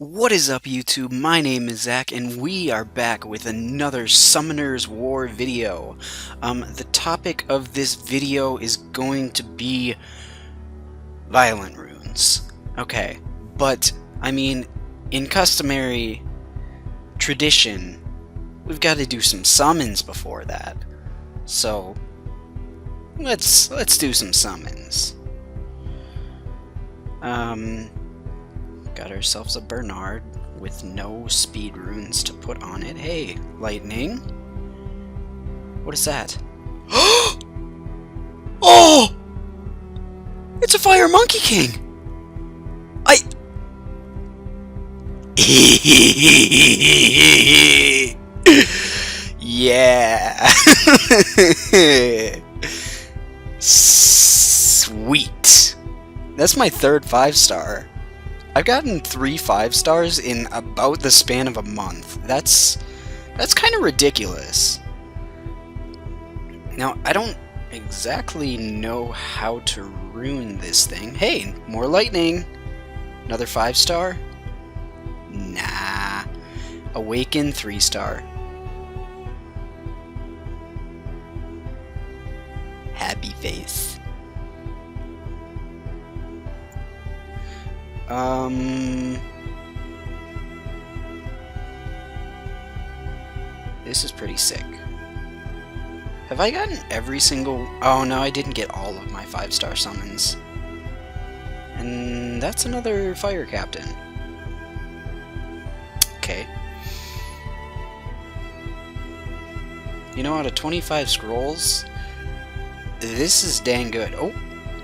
What is up, YouTube? My name is Zach, and we are back with another Summoner's War video. The topic of this video is going to be violent runes. Okay, but, I mean, in customary tradition, we've got to do some summons before that. So, let's do some summons. Got ourselves a Bernard with no speed runes to put on it. Hey, lightning. What is that? Oh! It's a Fire Monkey King! Yeah! Sweet! That's my third 5-star. I've gotten 3 5-stars in about the span of a month. That's kind of ridiculous. Now, I don't exactly know how to rune this thing. Hey, more lightning! Another 5-star? Nah. Awaken 3-star. Happy face. This is pretty sick. Have I gotten every single... Oh no, I didn't get all of my 5-star summons. And that's another fire captain. Okay. You know, out of 25 scrolls, this is dang good. Oh,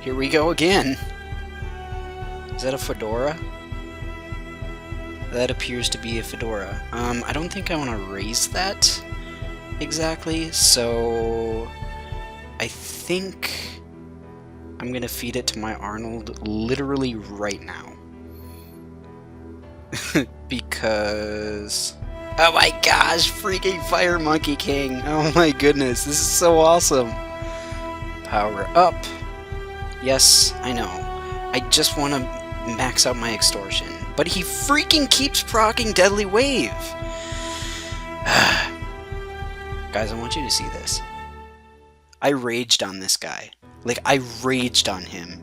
here we go again. Is that a fedora? That appears to be a fedora. I don't think I want to raise that exactly, so I think I'm gonna feed it to my Arnold literally right now. Because... Oh my gosh, freaking Fire Monkey King! Oh my goodness, this is so awesome! Power up. Yes, I know. I just want to max out my extortion. But he freaking keeps proccing Deadly Wave! Guys, I want you to see this. I raged on this guy. Like, I raged on him.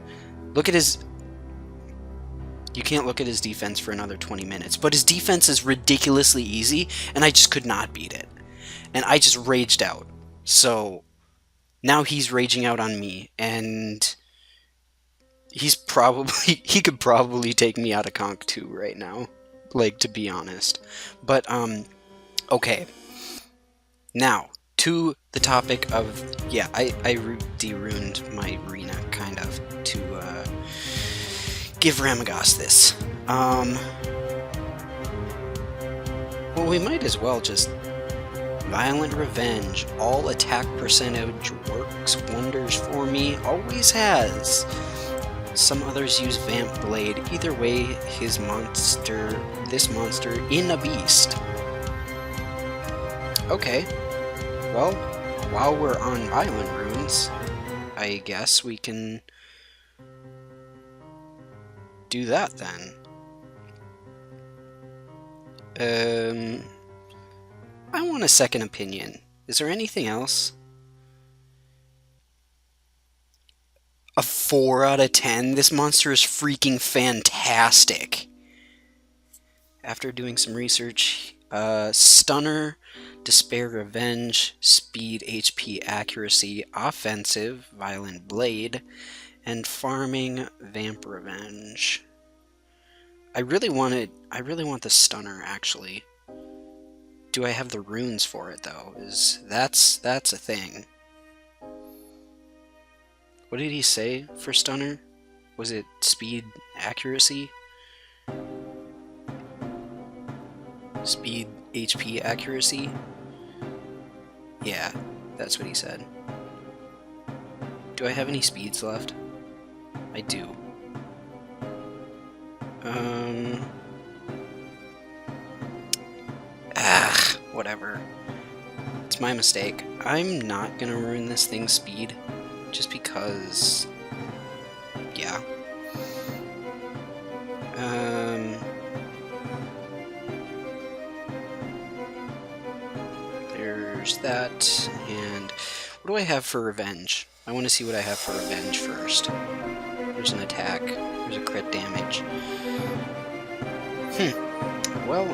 Look at his... You can't look at his defense for another 20 minutes, but his defense is ridiculously easy, and I just could not beat it. And I just raged out. So, now he's raging out on me, and... he could probably take me out of Conk 2 right now, like, to be honest. But, okay. Now, to the topic of, yeah, I de-runed my arena, kind of, to, give Ramagos this. Well, we might as well just... Violent Revenge. All attack percentage works wonders for me. Always has. Some others use Vamp Blade. Either way, this monster in a beast. Okay. Well, while we're on Violent Runes, I guess we can do that then. I want a second opinion. Is there anything else? A 4 out of 10? This monster is freaking fantastic. After doing some research, Stunner, Despair Revenge, Speed, HP, Accuracy, Offensive, Violent Blade, and Farming, Vamp Revenge. I really want the Stunner, actually. Do I have the runes for it, though? That's a thing. What did he say for Stunner? Was it Speed, Accuracy? Speed, HP, Accuracy? Yeah, that's what he said. Do I have any speeds left? I do. Whatever. It's my mistake. I'm not gonna ruin this thing's speed, just because... yeah. there's that. And what do I have for revenge? I want to see what I have for revenge first. There's an attack. There's a crit damage. Well,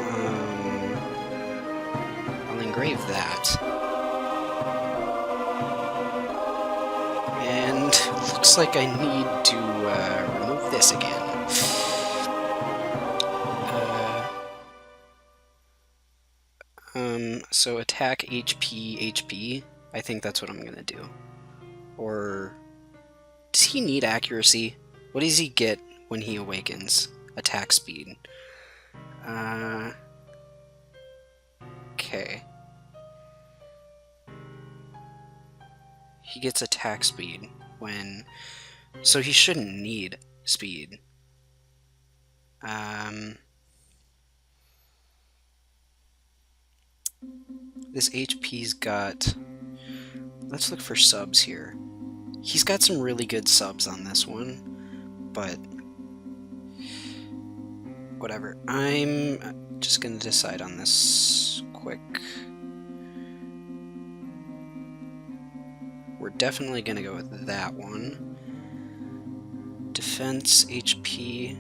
I'll engrave that. And looks like I need to remove this again. So attack HP. I think that's what I'm gonna do. Or does he need accuracy? What does he get when he awakens? Attack speed. Okay. He gets attack speed when... So he shouldn't need speed. This HP's got... Let's look for subs here. He's got some really good subs on this one, but... Whatever. I'm just gonna decide on this quick. We're definitely gonna go with that one. Defense, HP.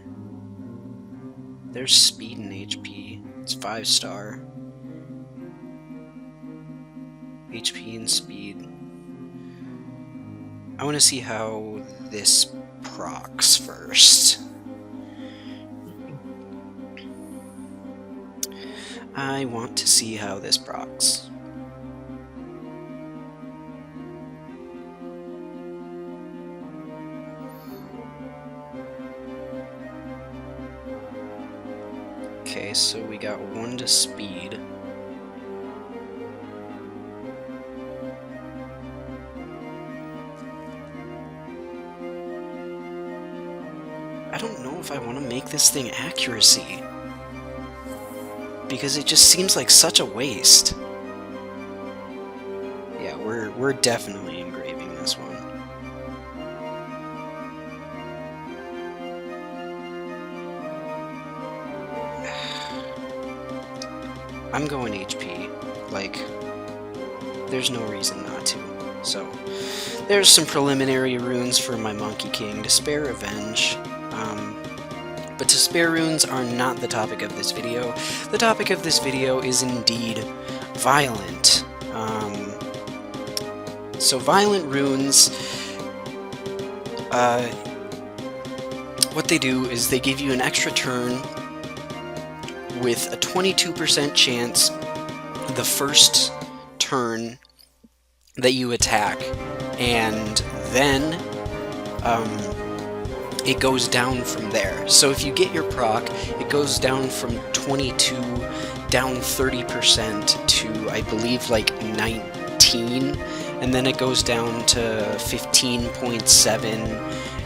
There's speed and HP. It's 5-star. HP and speed. I want to see how this procs first. I want to see how this procs. Okay, so we got 1 to speed. I don't know if I want to make this thing accuracy, because it just seems like such a waste. Yeah, we're definitely engraving this one. I'm going HP. Like, there's no reason not to. So, there's some preliminary runes for my Monkey King. Despair, Revenge. But Despair runes are not the topic of this video. The topic of this video is indeed Violent. So Violent runes, what they do is they give you an extra turn with a 22% chance the first turn that you attack, and then it goes down from there. So if you get your proc, it goes down from 22 down 30% to, I believe, like 19, and then it goes down to 15.7,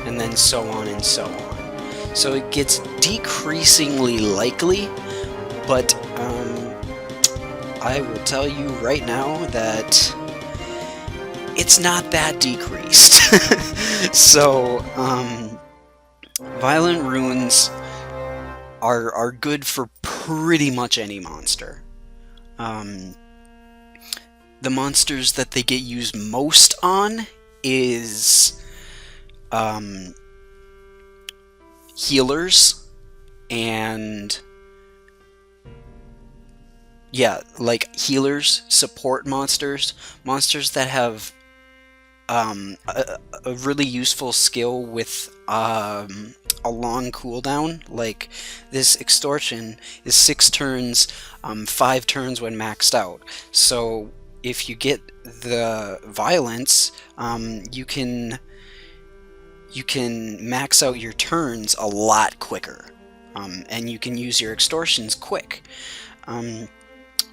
and then so on and so on. So it gets decreasingly likely, but I will tell you right now that it's not that decreased. So, Violent runes are good for pretty much any monster. The monsters that they get used most on is healers, and yeah, like healers, support monsters, monsters that have a really useful skill with a long cooldown. Like this extortion is 6 turns, 5 turns when maxed out. So if you get the violence, you can max out your turns a lot quicker, and you can use your extortions quick.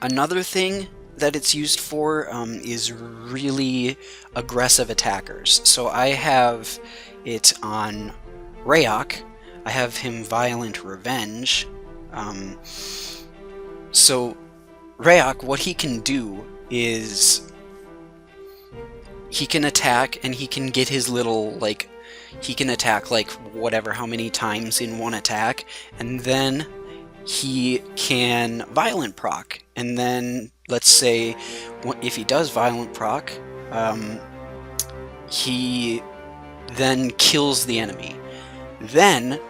Another thing that it's used for is really aggressive attackers. So I have it on Rayok. I have him Violent Revenge. So Rayok, what he can do is he can attack, and he can get his little, like, he can attack like whatever, how many times in one attack, and then he can Violent proc, and then let's say if he does violent proc, he then kills the enemy. Then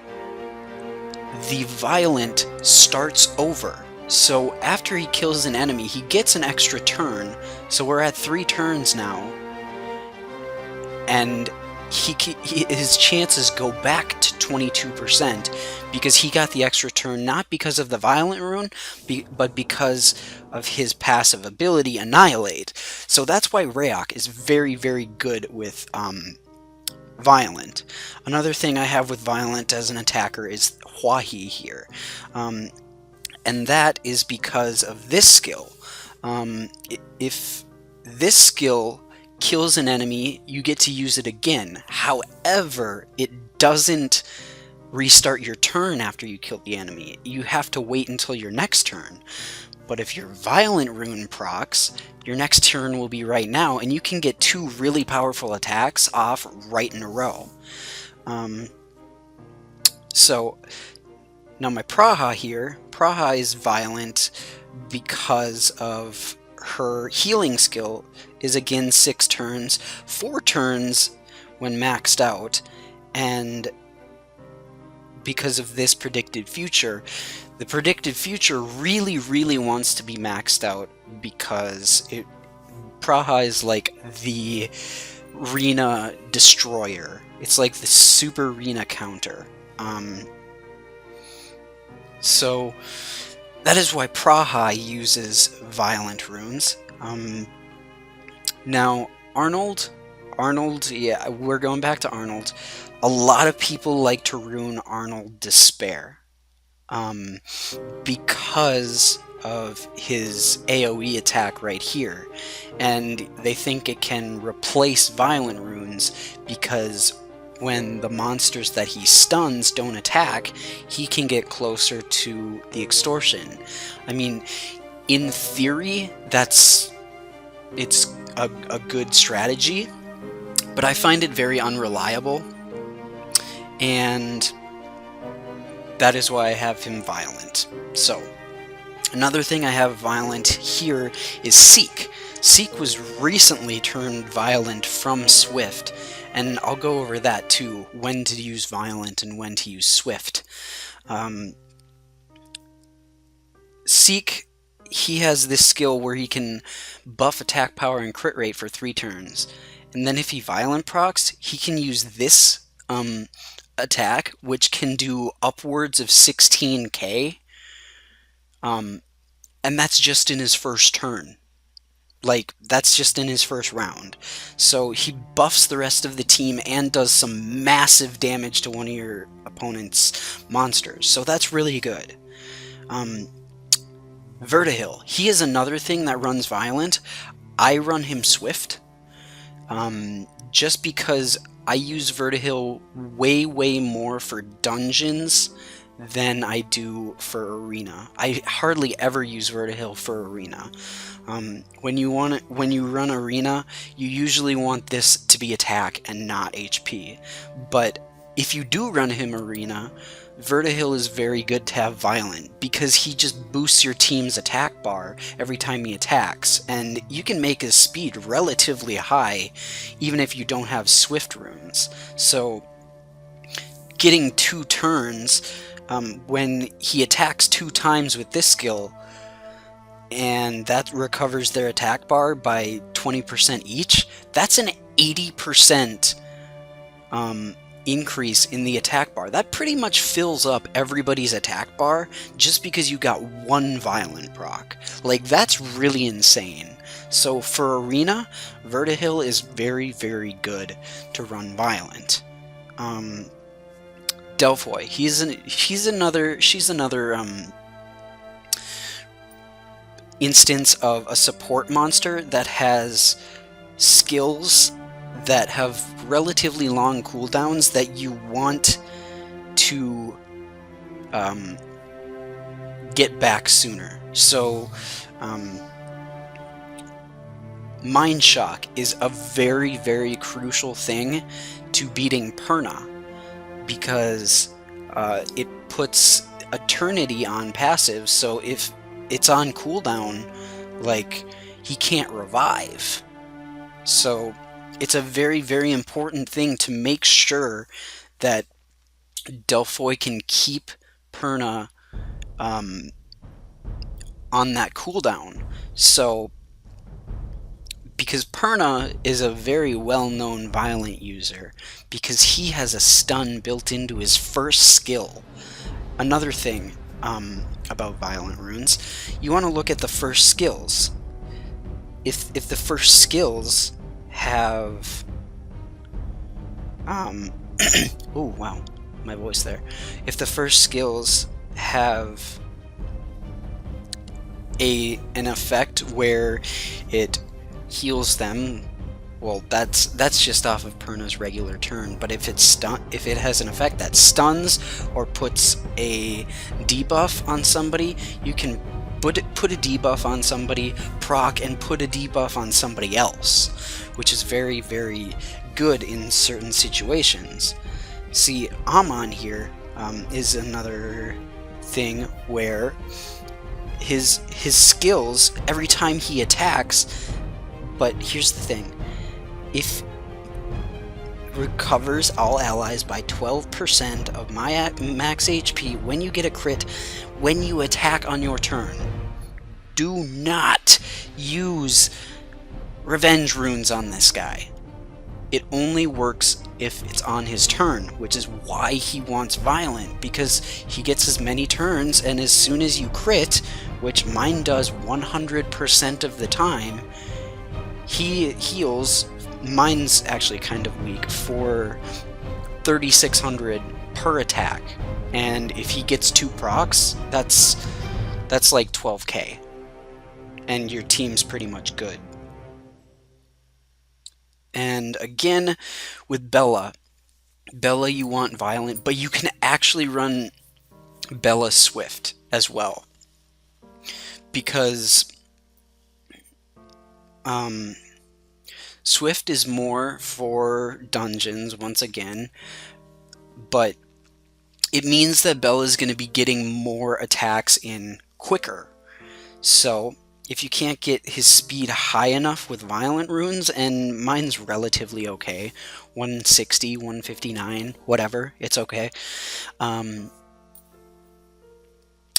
the violent starts over. So after he kills an enemy, he gets an extra turn. So we're at 3 turns now. And his chances go back to 22% because he got the extra turn, not because of the violent rune, but because of his passive ability, Annihilate. So that's why Rayok is very, very good with violent. Another thing I have with violent as an attacker is Hwahi here. And that is because of this skill. If this skill kills an enemy, you get to use it again. However, it doesn't restart your turn after you kill the enemy. You have to wait until your next turn. But if your violent rune procs, your next turn will be right now, and you can get 2 really powerful attacks off right in a row. So now my Praha here, Praha is violent because of her healing skill is again 6 turns, 4 turns when maxed out, and because of this predicted future, the predicted future really, really wants to be maxed out because Praha is like the Rina destroyer. It's like the super Rina counter. So that is why Praha uses violent runes. Now, Arnold, yeah, we're going back to Arnold. A lot of people like to rune Arnold Despair because of his AoE attack right here. And they think it can replace violent runes because when the monsters that he stuns don't attack, he can get closer to the extortion. I mean, in theory, it's a good strategy, but I find it very unreliable, and that is why I have him violent. So, another thing I have violent here is Seek. Seek was recently turned violent from Swift, and I'll go over that too, when to use violent and when to use Swift. Seek, he has this skill where he can buff attack power and crit rate for 3 turns. And then if he violent procs, he can use this attack, which can do upwards of 16k. And that's just in his first turn. Like, that's just in his first round. So he buffs the rest of the team and does some massive damage to one of your opponent's monsters. So that's really good. Vertihil. He is another thing that runs violent. I run him Swift. Just because I use Vertihil way, way more for dungeons than I do for arena. I hardly ever use Vertihil for arena. When you run arena, you usually want this to be attack and not HP. But if you do run him arena, Vertihil is very good to have violent because he just boosts your team's attack bar every time he attacks, and you can make his speed relatively high even if you don't have Swift runes. So getting 2 turns when he attacks 2 times with this skill, and that recovers their attack bar by 20% each, that's an 80% increase in the attack bar. That pretty much fills up everybody's attack bar just because you got 1 violent proc. Like, that's really insane. So for arena, Vertihil is very, very good to run violent. Delphoy, she's another instance of a support monster that has skills that have relatively long cooldowns that you want to get back sooner. So Mind Shock is a very, very crucial thing to beating Perna, because it puts Eternity on passive, so if it's on cooldown, like, he can't revive. So it's a very, very important thing to make sure that Delphoid can keep Perna on that cooldown. So, because Perna is a very well-known violent user, because he has a stun built into his first skill. Another thing about violent runes, you want to look at the first skills. If the first skills have oh wow, my voice there. If the first skills have an effect where it heals them, well, that's just off of Perna's regular turn. But if it has an effect that stuns or puts a debuff on somebody, you can put a debuff on somebody, proc, and put a debuff on somebody else, which is very, very good in certain situations. See, Amon here is another thing where his skills, every time he attacks, but here's the thing, if recovers all allies by 12% of my max HP when you get a crit when you attack on your turn. Do not use revenge runes on this guy. It only works if it's on his turn, which is why he wants violent, because he gets as many turns, and as soon as you crit, which mine does 100% of the time, he heals. Mine's actually kind of weak for 3,600 per attack, and if he gets 2 procs, that's like 12k, and your team's pretty much good. And again, with Bella, you want violent, but you can actually run Bella Swift as well, because Swift is more for dungeons once again, but it means that Bella's going to be getting more attacks in quicker. So if you can't get his speed high enough with violent runes, and mine's relatively okay, 160, 159, whatever, it's okay,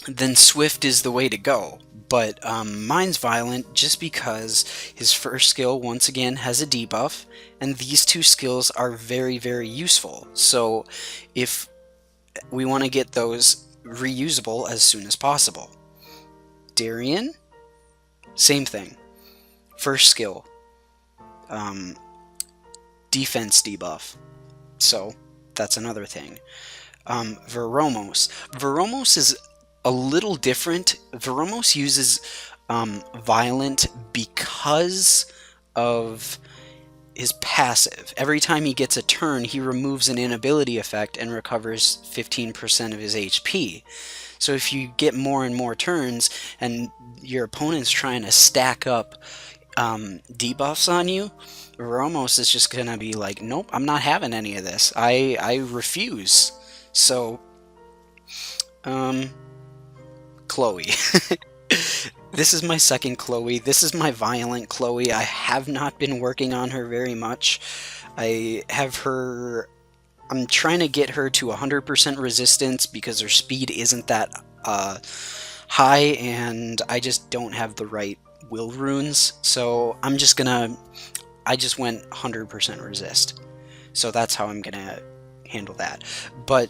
then Swift is the way to go. But mine's violent just because his first skill, once again, has a debuff, and these 2 skills are very, very useful. So if we want to get those reusable as soon as possible. Darien, same thing. First skill, defense debuff. So that's another thing. Veromos is a little different. Veromos uses violent because of his passive. Every time he gets a turn, he removes an inability effect and recovers 15% of his HP. So if you get more and more turns and your opponent's trying to stack up debuffs on you, Veromos is just gonna be like, nope, I'm not having any of this. I refuse. So Chloe. This is my second Chloe. This is my violent Chloe. I have not been working on her very much. I have her... I'm trying to get her to 100% resistance because her speed isn't that high, and I just don't have the right will runes. So I'm just gonna... I just went 100% resist. So that's how I'm gonna handle that. But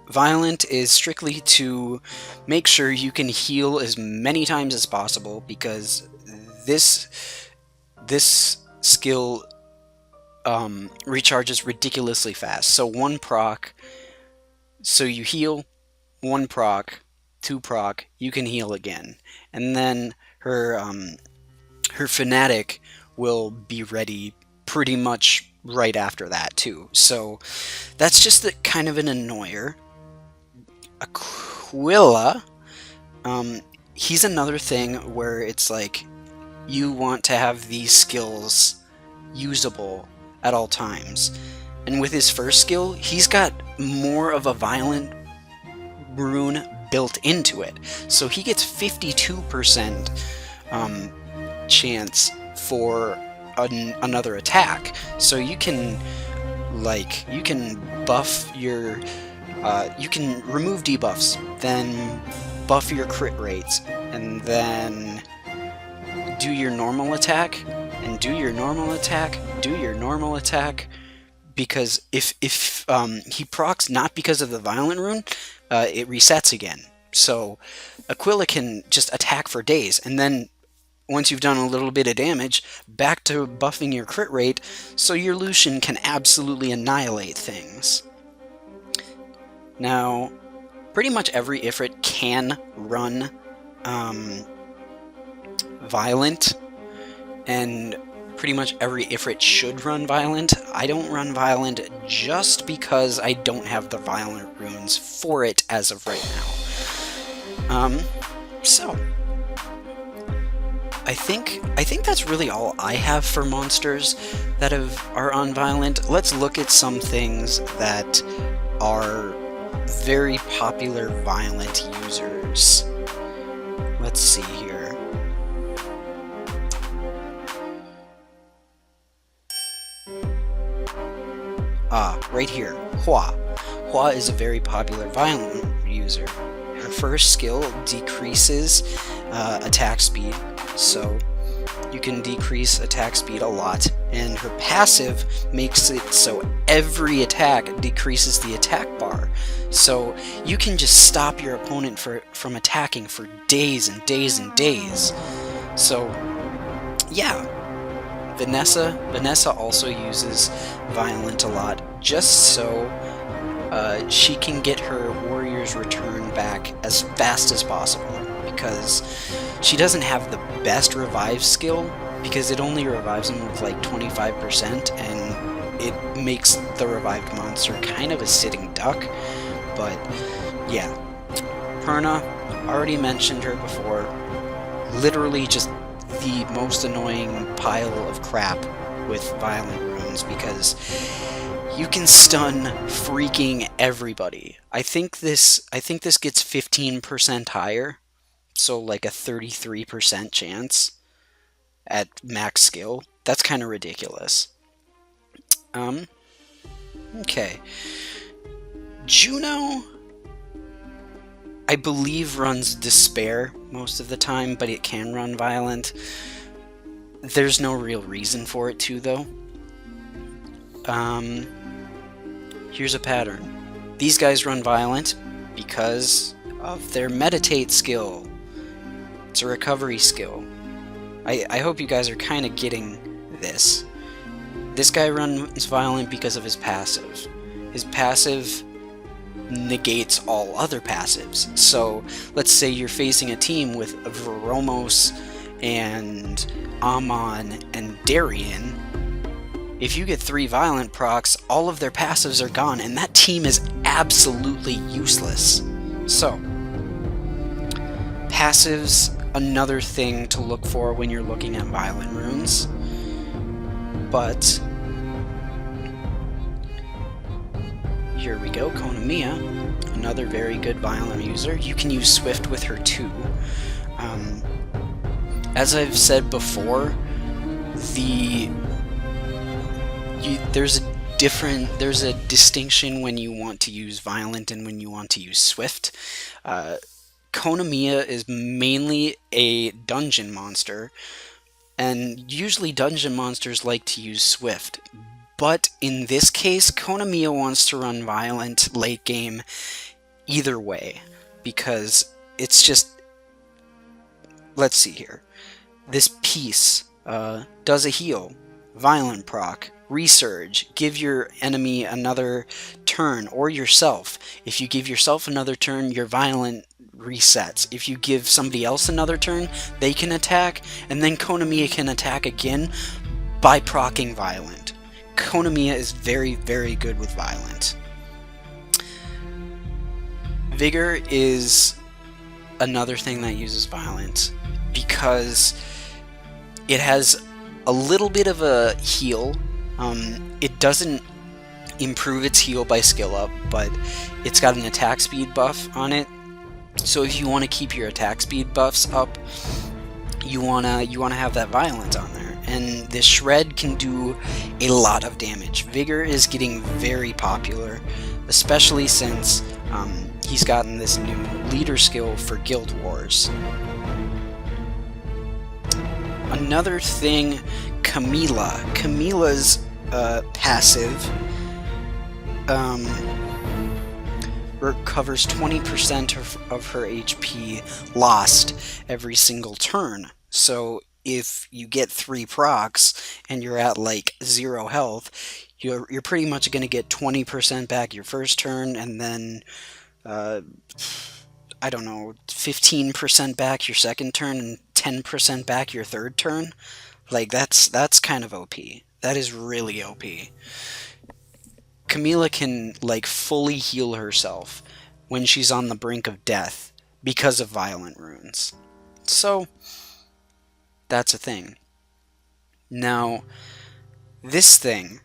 violent is strictly to make sure you can heal as many times as possible, because this skill recharges ridiculously fast. So 1 proc, so you heal, 1 proc, 2 proc, you can heal again, and then her fanatic will be ready pretty much right after that too. So that's just kind of an annoyer. Aquila, he's another thing where it's like you want to have these skills usable at all times. And with his first skill, he's got more of a violent rune built into it. So he gets 52% chance for another attack. So you can buff your you can remove debuffs, then buff your crit rates, and then do your normal attack, and do your normal attack, do your normal attack. Because if he procs not because of the violent rune, it resets again. So Aquila can just attack for days, and then once you've done a little bit of damage, back to buffing your crit rate, so your Lucian can absolutely annihilate things. Now, pretty much every Ifrit can run Violent, and pretty much every Ifrit should run Violent. I don't run Violent just because I don't have the Violent runes for it as of right now. So I think that's really all I have for monsters that are on Violent. Let's look at some things that are very popular Violent users. Let's see here. Right here, Hua. Hua is a very popular Violent user. Her first skill decreases attack speed, so you can decrease attack speed a lot, and her passive makes it so every attack decreases the attack bar, so you can just stop your opponent from attacking for days and days and days. So yeah, Vanessa also uses Violent a lot, just so she can get her warrior's return back as fast as possible, because she doesn't have the best revive skill, because it only revives him with like 25%, and it makes the revived monster kind of a sitting duck. But yeah, Perna, already mentioned her before, literally just the most annoying pile of crap with Violent runes, because you can stun freaking everybody. I think this gets 15% higher, so like a 33% chance at max skill. That's kind of ridiculous. Okay. Juno, I believe, runs Despair most of the time, but it can run Violent. There's no real reason for it to, though. Here's a pattern. These guys run Violent because of their Meditate skill. It's a recovery skill. I hope you guys are kind of getting this. This guy runs Violent because of his passive. His passive negates all other passives. So let's say you're facing a team with Veromos and Amon and Darien. If you get 3 Violent procs, all of their passives are gone, and that team is absolutely useless. So, passives, another thing to look for when you're looking at Violent runes. But here we go, Konamiya, another very good Violent user. You can use Swift with her too. As I've said before, there's a distinction when you want to use Violent and when you want to use Swift. Konamiya is mainly a dungeon monster, and usually dungeon monsters like to use Swift. But in this case, Konamiya wants to run Violent late game either way, because it's just... Let's see here. This piece does a heal, Violent proc, Resurge, give your enemy another turn, or yourself. If you give yourself another turn, your Violent resets. If you give somebody else another turn, they can attack, and then Konamiya can attack again by proccing Violent. Konamiya is very, very good with Violent. Vigor is another thing that uses Violent, because it has a little bit of a heal. It doesn't improve its heal by skill up, but it's got an attack speed buff on it, So if you want to keep your attack speed buffs up, you wanna have that violent on there. And this shred can do a lot of damage. Vigor is getting very popular, especially since he's gotten this new leader skill for Guild Wars. Another thing, Camilla's passive recovers 20% of her HP lost every single turn. So if you get 3 procs and you're at like 0 health, you're pretty much going to get 20% back your first turn, and then I don't know, 15% back your second turn, and 10% back your third turn. Like that's kind of OP. That is really OP. Camilla can like fully heal herself when she's on the brink of death because of violent runes. So that's a thing. Now, this thing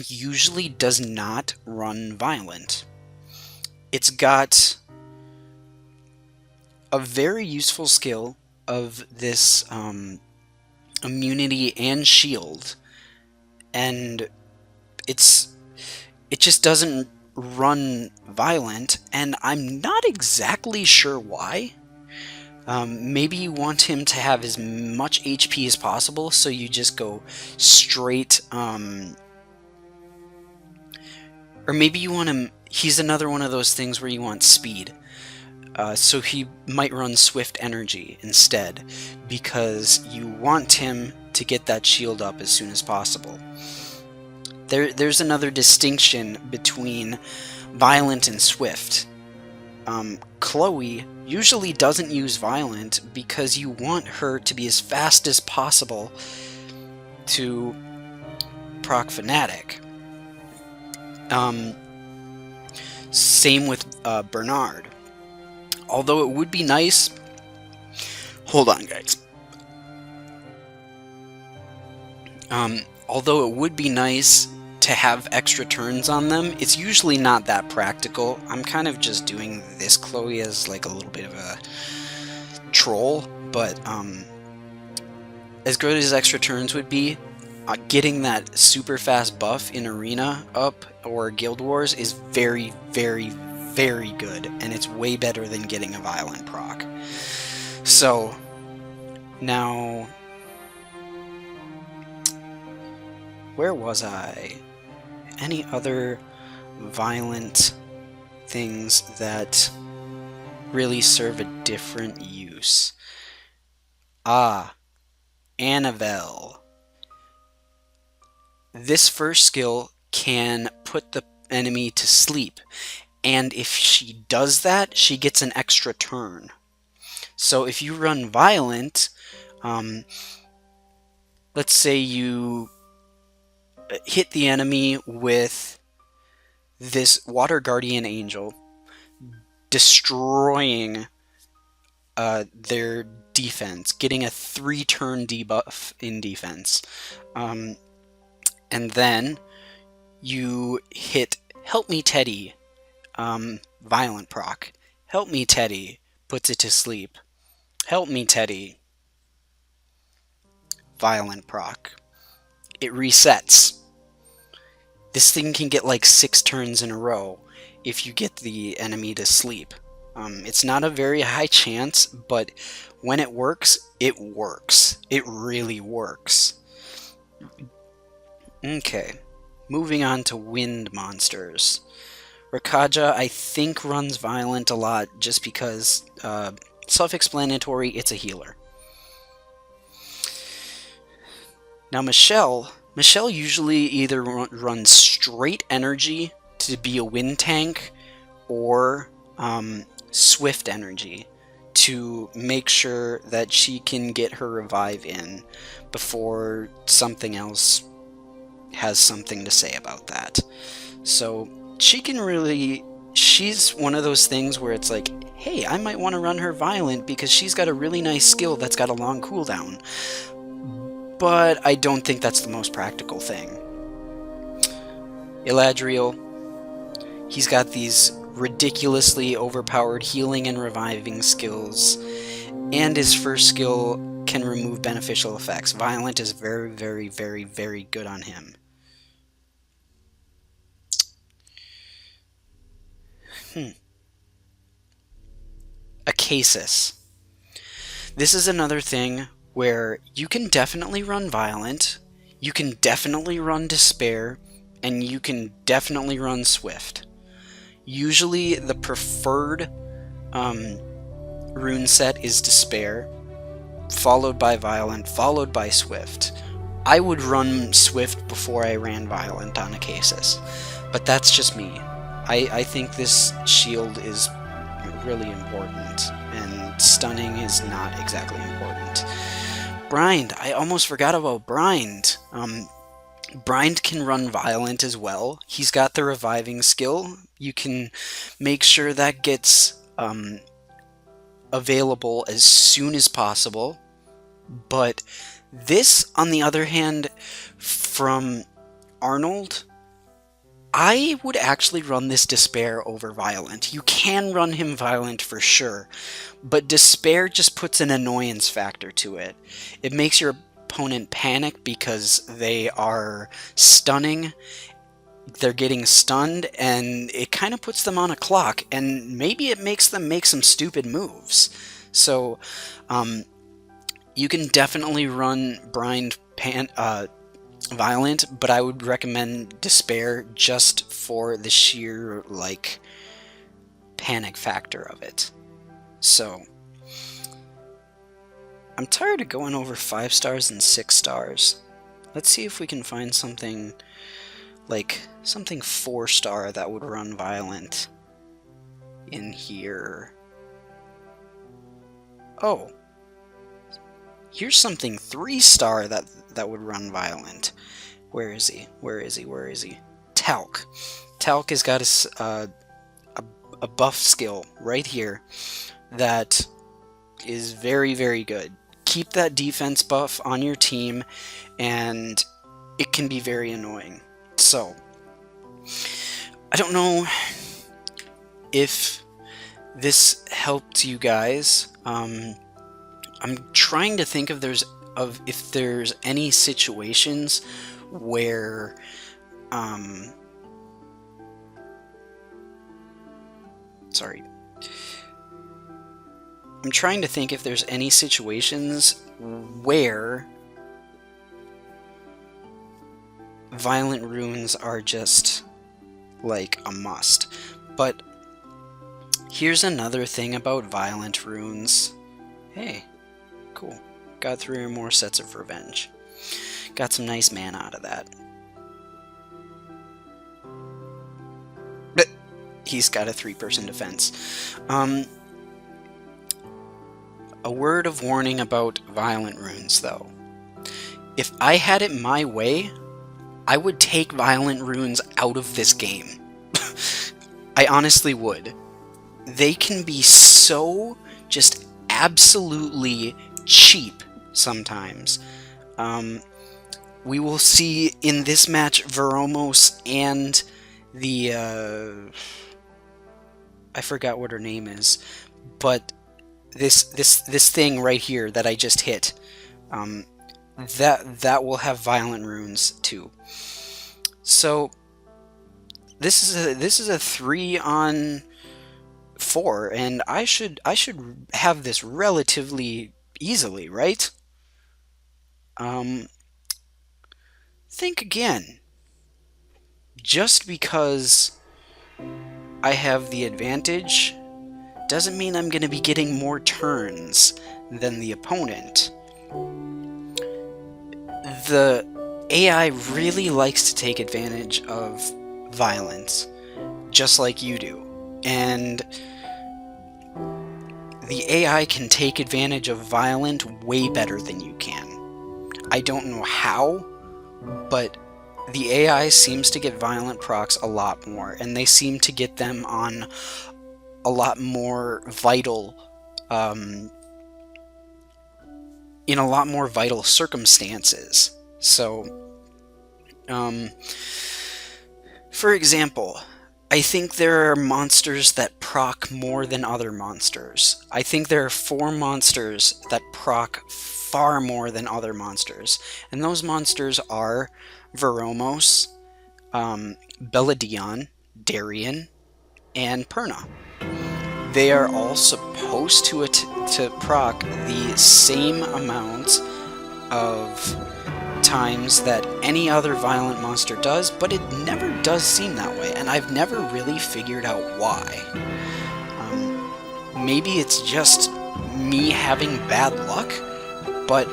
usually does not run violent. It's got a very useful skill of this immunity and shield, and it just doesn't run violent, and I'm not exactly sure why. Maybe you want him to have as much HP as possible, so you just go straight, or maybe you want him, he's another one of those things where you want speed. So he might run Swift Energy instead, because you want him to get that shield up as soon as possible. There's another distinction between Violent and Swift. Chloe usually doesn't use Violent because you want her to be as fast as possible to proc Fanatic. Same with Bernard. Although it would be nice... Hold on, guys. Although it would be nice to have extra turns on them, it's usually not that practical. I'm kind of just doing this Chloe as like a little bit of a troll, but as good as extra turns would be, getting that super fast buff in Arena up or Guild Wars is very, very, very good, and it's way better than getting a violent proc. So, now... where was I? Any other violent things that really serve a different use? Annabelle. This first skill can put the enemy to sleep, and if she does that, she gets an extra turn. So if you run violent, let's say you hit the enemy with this Water Guardian Angel, destroying their defense, getting a 3-turn debuff in defense. And then you hit Help Me Teddy, violent proc. Help Me Teddy puts it to sleep. Help Me Teddy, violent proc. It resets. This thing can get like 6 turns in a row if you get the enemy to sleep. It's not a very high chance, but when it works, it works. It really works. Okay, moving on to wind monsters. Rakaja, I think, runs violent a lot just because, self-explanatory, it's a healer. Now Michelle usually either runs straight energy to be a wind tank, or swift energy to make sure that she can get her revive in before something else has something to say about that. So she can really... she's one of those things where it's like, hey, I might want to run her violent because she's got a really nice skill that's got a long cooldown. But I don't think that's the most practical thing. Eladriel, he's got these ridiculously overpowered healing and reviving skills, and his first skill can remove beneficial effects. Violent is very, very, very, very good on him. Acasis. This is another thing where you can definitely run Violent, you can definitely run Despair, and you can definitely run Swift. Usually the preferred rune set is Despair, followed by Violent, followed by Swift. I would run Swift before I ran Violent on Acasis, but that's just me. I think this shield is really important, and stunning is not exactly important. Brind, I almost forgot about Brind. Brind can run Violent as well. He's got the reviving skill. You can make sure that gets available as soon as possible. But this, on the other hand, from Arnold, I would actually run this Despair over Violent. You can run him Violent for sure, but Despair just puts an annoyance factor to it. It makes your opponent panic because they are stunning, they're getting stunned, and it kind of puts them on a clock, and maybe it makes them make some stupid moves. So, you can definitely run Brind Violent, but I would recommend Despair just for the sheer, like, panic factor of it. So, I'm tired of going over 5 stars and 6 stars. Let's see if we can find something, like, something 4-star that would run Violent in here. Oh. Here's something 3-star that would run Violent. Where is he? Where is he? Where is he? Talc. Talc has got a buff skill right here that is very, very good. Keep that defense buff on your team, and it can be very annoying. So, I don't know if this helped you guys. I'm trying to think if there's any situations where sorry. I'm trying to think if there's any situations where Violent runes are just like a must. But here's another thing about Violent runes. Hey, cool. Got 3 or more sets of Revenge. Got some nice mana out of that. But he's got a 3-person defense. A word of warning about Violent runes, though. If I had it my way, I would take Violent runes out of this game. I honestly would. They can be so just absolutely cheap sometimes. We will see in this match Veromos and the I forgot what her name is, but this thing right here that I just hit, that will have Violent runes too. So this is a 3-on-4, and I should have this relatively easily, right? Think again. Just because I have the advantage doesn't mean I'm going to be getting more turns than the opponent. The AI really likes to take advantage of violence, just like you do. And the AI can take advantage of Violent way better than you can. I don't know how, but the AI seems to get Violent procs a lot more, and they seem to get them on a lot more vital, in a lot more vital circumstances. So, for example, I think there are monsters that proc more than other monsters. I think there are 4 monsters that proc far more than other monsters. And those monsters are Veromos, Beladion, Darien, and Perna. They are all supposed to proc the same amount of times that any other violent monster does, but it never does seem that way, and I've never really figured out why. Maybe it's just me having bad luck, but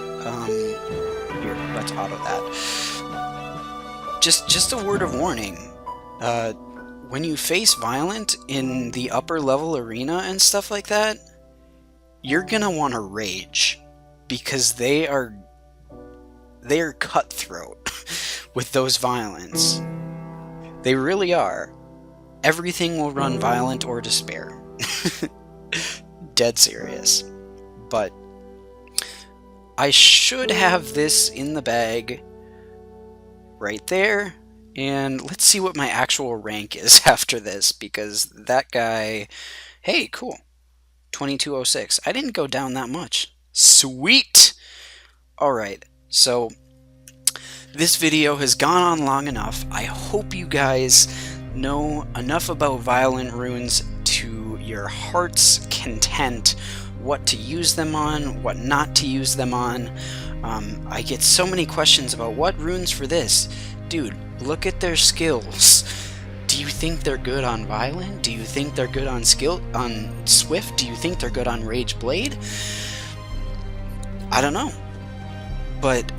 here, let's auto that. Just a word of warning. When you face violent in the upper level arena and stuff like that, you're gonna want to rage, because they are cutthroat with those violence. They really are. Everything will run violent or despair. Dead serious. But I should have this in the bag right there. And let's see what my actual rank is after this, because that guy... Hey, cool. 2206. I didn't go down that much. Sweet! Alright, so this video has gone on long enough. I hope you guys know enough about violent runes to your heart's content, what to use them on, what not to use them on. I get so many questions about what runes for this. Dude, look at their skills. Do you think they're good on Violent? Do you think they're good on Swift? Do you think they're good on Rage Blade? I don't know. But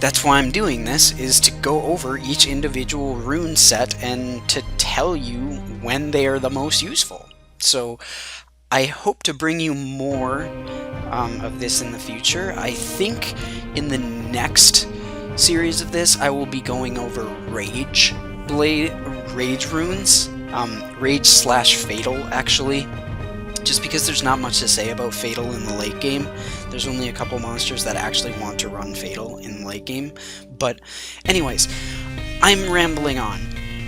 that's why I'm doing this, is to go over each individual rune set and to tell you when they are the most useful. So I hope to bring you more of this in the future. I think in the next series of this, I will be going over Rage runes, Rage/Fatal, actually, just because there's not much to say about Fatal in the late game. There's only a couple monsters that actually want to run Fatal in the late game. But anyways, I'm rambling on.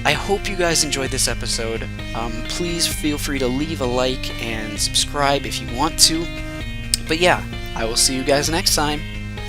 I hope you guys enjoyed this episode. Please feel free to leave a like and subscribe if you want to. But yeah, I will see you guys next time.